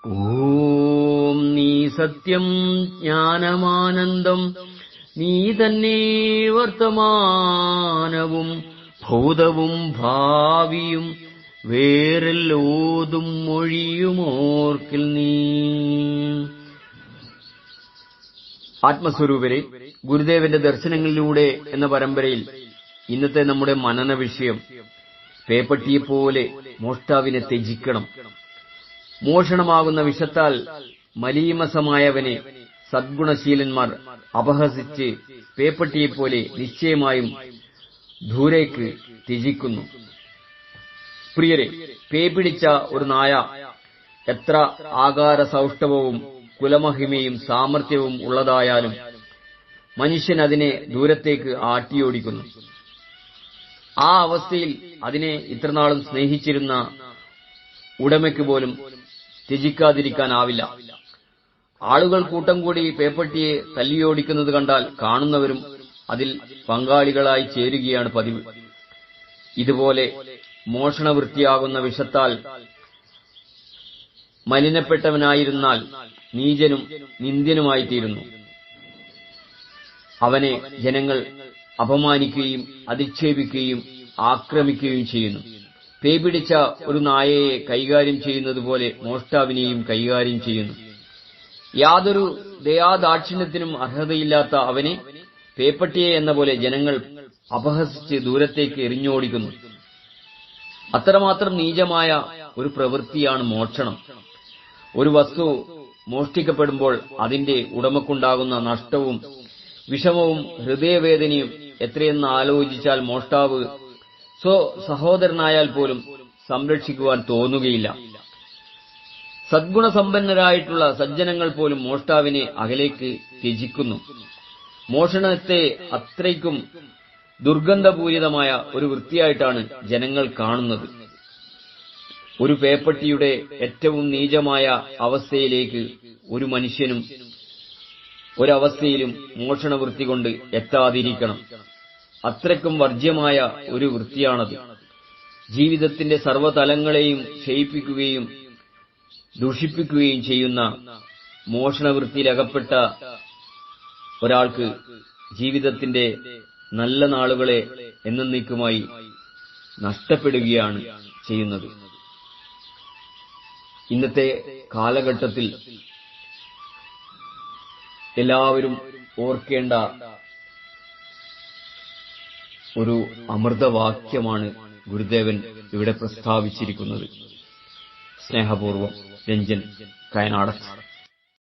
ഓം നീ സത്യം ജ്ഞാനമാനന്ദം, നീ തന്നെ വർത്തമാനവും ഭൂതവും ഭാവിയും, വേറെല്ലോതും മൊഴിയുമോർക്കിൽ നീ. ആത്മസ്വരൂപരെ, ഗുരുദേവന്റെ ദർശനങ്ങളിലൂടെ എന്ന പരമ്പരയിൽ ഇന്നത്തെ നമ്മുടെ മനന വിഷയം പേപ്പട്ടിയെപ്പോലെ മോഷ്ടാവിനെ ത്യജിക്കണം. മോഷണമാകുന്ന വിഷത്താൽ മലീമസമായവനെ സദ്ഗുണശീലന്മാർ അപഹസിച്ച് പേപ്പട്ടിയെപ്പോലെ നിശ്ചയമായും ദൂരേക്ക് ത്യജിക്കുന്നു. പ്രിയരെ, പേപിടിച്ച ഒരു നായ എത്ര ആകാര സൗഷ്ഠവവും കുലമഹിമയും സാമർഥ്യവും ഉള്ളതായാലും മനുഷ്യൻ അതിനെ ദൂരത്തേക്ക് ആട്ടിയോടിക്കുന്നു. ആ അവസ്ഥയിൽ അതിനെ ഇത്രനാളും സ്നേഹിച്ചിരുന്ന ഉടമയ്ക്ക് പോലും ത്യജിക്കാതിരിക്കാനാവില്ല. ആളുകൾ കൂട്ടം കൂടി പേപ്പട്ടിയെ തല്ലിയോടിക്കുന്നത് കണ്ടാൽ കാണുന്നവരും അതിൽ പങ്കാളികളായി ചേരുകയാണ് പതിവ്. ഇതുപോലെ മോഷണവൃത്തിയാകുന്ന വിഷത്താൽ മലിനപ്പെട്ടവനായിരുന്നാൽ നീചനും നിന്ദ്യനുമായിത്തീരുന്നു. അവനെ ജനങ്ങൾ അപമാനിക്കുകയും അധിക്ഷേപിക്കുകയും ആക്രമിക്കുകയും ചെയ്യുന്നു. പേപിടിച്ച ഒരു നായയെ കൈകാര്യം ചെയ്യുന്നത് പോലെ മോഷ്ടാവിനെയും കൈകാര്യം ചെയ്യുന്നു. യാതൊരു ദയാദാക്ഷിണ്യത്തിനും അർഹതയില്ലാത്ത അവനെ പേപ്പട്ടിയെ എന്ന പോലെ ജനങ്ങൾ അപഹസിച്ച് ദൂരത്തേക്ക് എറിഞ്ഞോടിക്കുന്നു. അത്രമാത്രം നീചമായ ഒരു പ്രവൃത്തിയാണ് മോഷണം. ഒരു വസ്തു മോഷ്ടിക്കപ്പെടുമ്പോൾ അതിന്റെ ഉടമക്കുണ്ടാകുന്ന നഷ്ടവും വിഷമവും ഹൃദയവേദനയും എത്രയെന്ന് ആലോചിച്ചാൽ മോഷ്ടാവ് സഹോദരനായാൽ പോലും സംരക്ഷിക്കുവാൻ തോന്നുകയില്ല. സദ്ഗുണസമ്പന്നരായിട്ടുള്ള സജ്ജനങ്ങൾ പോലും മോഷ്ടാവിനെ അകലേക്ക് ത്യജിക്കുന്നു. മോഷണത്തെ അത്രയ്ക്കും ദുർഗന്ധപൂരിതമായ ഒരു വൃത്തിയായിട്ടാണ് ജനങ്ങൾ കാണുന്നത്. ഒരു പേപ്പട്ടിയുടെ ഏറ്റവും നീചമായ അവസ്ഥയിലേക്ക് ഒരു മനുഷ്യനും ഒരവസ്ഥയിലും മോഷണവൃത്തി കൊണ്ട് എത്താതിരിക്കണം. അത്രയ്ക്കും വർജ്യമായ ഒരു വൃത്തിയാണത്. ജീവിതത്തിന്റെ സർവ്വതലങ്ങളെയും ക്ഷയിപ്പിക്കുകയും ദുഷിപ്പിക്കുകയും ചെയ്യുന്ന മോഷണവൃത്തിയിലകപ്പെട്ട ഒരാൾക്ക് ജീവിതത്തിന്റെ നല്ല നാളുകളെ എന്നേക്കുമായി നഷ്ടപ്പെടുകയാണ് ചെയ്യുന്നത്. ഇന്നത്തെ കാലഘട്ടത്തിൽ എല്ലാവരും ഓർക്കേണ്ട ഒരു അമൃതവാക്യമാണ് ഗുരുദേവൻ ഇവിടെ പ്രസ്താവിച്ചിരിക്കുന്നത്. സ്നേഹപൂർവം, രഞ്ജൻ കയനാടത്ത്.